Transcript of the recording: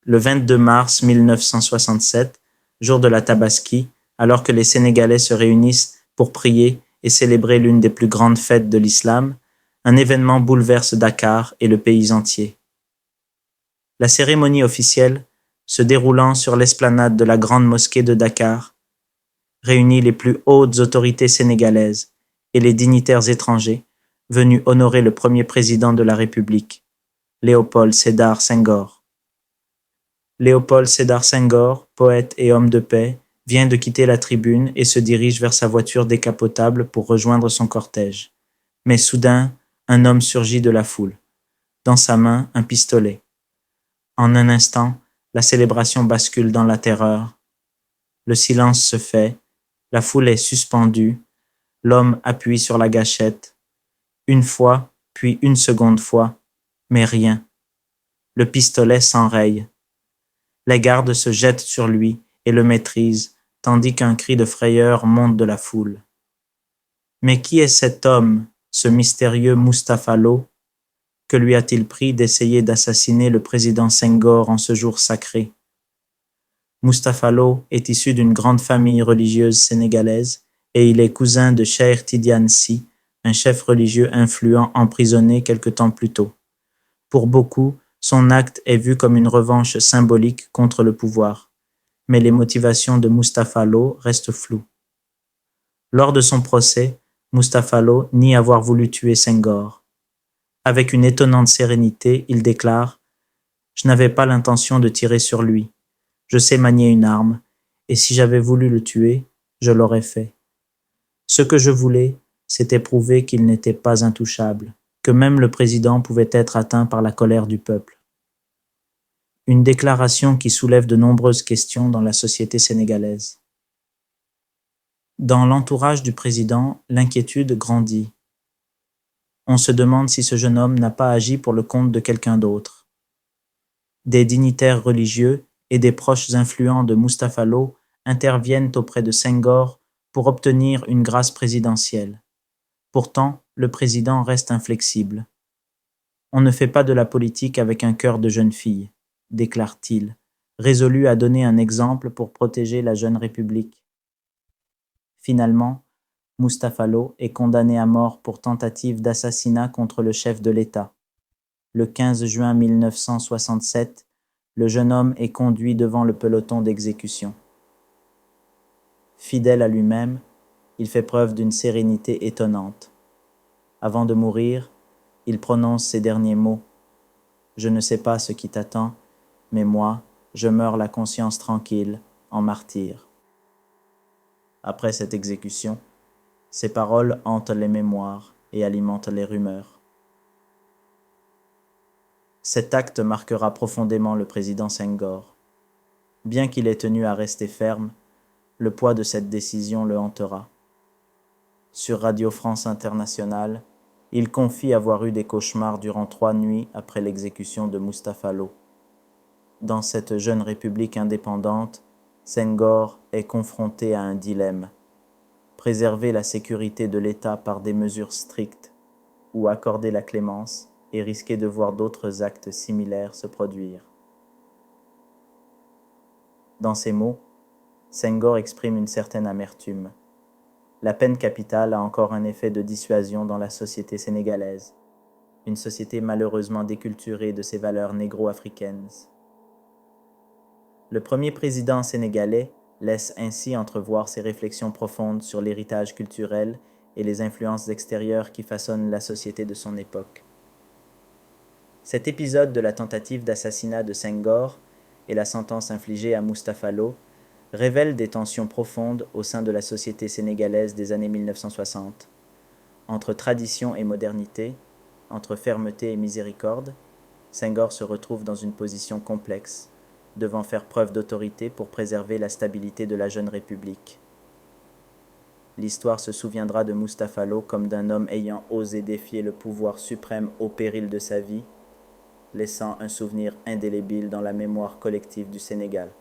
le 22 mars 1967, jour de la Tabaski, alors que les Sénégalais se réunissent pour prier et célébrer l'une des plus grandes fêtes de l'islam, un événement bouleverse Dakar et le pays entier. La cérémonie officielle, se déroulant sur l'esplanade de la grande mosquée de Dakar, réunit les plus hautes autorités sénégalaises et les dignitaires étrangers venus honorer le premier président de la République, Léopold Sédar Senghor. Léopold Sédar Senghor, poète et homme de paix, vient de quitter la tribune et se dirige vers sa voiture décapotable pour rejoindre son cortège. Mais soudain, un homme surgit de la foule. Dans sa main, un pistolet. En un instant, la célébration bascule dans la terreur. Le silence se fait, la foule est suspendue, l'homme appuie sur la gâchette. Une fois, puis une seconde fois, mais rien. Le pistolet s'enraye. Les gardes se jettent sur lui et le maîtrisent, tandis qu'un cri de frayeur monte de la foule. Mais qui est cet homme, ce mystérieux Mustapha Lo? Que lui a-t-il pris d'essayer d'assassiner le président Senghor en ce jour sacré? Mustapha Lo est issu d'une grande famille religieuse sénégalaise et il est cousin de Cheikh Tidiane Sy, un chef religieux influent emprisonné quelque temps plus tôt. Pour beaucoup, son acte est vu comme une revanche symbolique contre le pouvoir, mais les motivations de Mustapha Lo restent floues. Lors de son procès, Mustapha Lo nie avoir voulu tuer Senghor. Avec une étonnante sérénité, il déclare « Je n'avais pas l'intention de tirer sur lui. Je sais manier une arme, et si j'avais voulu le tuer, je l'aurais fait. Ce que je voulais, c'était prouver qu'il n'était pas intouchable, que même le président pouvait être atteint par la colère du peuple. » Une déclaration qui soulève de nombreuses questions dans la société sénégalaise. Dans l'entourage du président, l'inquiétude grandit. On se demande si ce jeune homme n'a pas agi pour le compte de quelqu'un d'autre. Des dignitaires religieux et des proches influents de Mustapha Lo interviennent auprès de Senghor pour obtenir une grâce présidentielle. Pourtant, le président reste inflexible. On ne fait pas de la politique avec un cœur de jeune fille, déclare-t-il, résolu à donner un exemple pour protéger la jeune République. Finalement, Mustapha Lo est condamné à mort pour tentative d'assassinat contre le chef de l'État. Le 15 juin 1967, le jeune homme est conduit devant le peloton d'exécution. Fidèle à lui-même, il fait preuve d'une sérénité étonnante. Avant de mourir, il prononce ces derniers mots. « Je ne sais pas ce qui t'attend, mais moi, je meurs la conscience tranquille, en martyr. » Après cette exécution, ces paroles hantent les mémoires et alimentent les rumeurs. Cet acte marquera profondément le président Senghor. Bien qu'il ait tenu à rester ferme, le poids de cette décision le hantera. Sur Radio France Internationale, il confie avoir eu des cauchemars durant 3 nuits après l'exécution de Mustapha Lo. Dans cette jeune république indépendante, Senghor est confronté à un dilemme. Préserver la sécurité de l'État par des mesures strictes ou accorder la clémence et risquer de voir d'autres actes similaires se produire. Dans ces mots, Senghor exprime une certaine amertume. La peine capitale a encore un effet de dissuasion dans la société sénégalaise, une société malheureusement déculturée de ses valeurs négro-africaines. Le premier président sénégalais laisse ainsi entrevoir ses réflexions profondes sur l'héritage culturel et les influences extérieures qui façonnent la société de son époque. Cet épisode de la tentative d'assassinat de Senghor et la sentence infligée à Mustapha Lo révèle des tensions profondes au sein de la société sénégalaise des années 1960, entre tradition et modernité, entre fermeté et miséricorde. Senghor se retrouve dans une position complexe, devant faire preuve d'autorité pour préserver la stabilité de la jeune République. L'histoire se souviendra de Mustapha Lo comme d'un homme ayant osé défier le pouvoir suprême au péril de sa vie, laissant un souvenir indélébile dans la mémoire collective du Sénégal.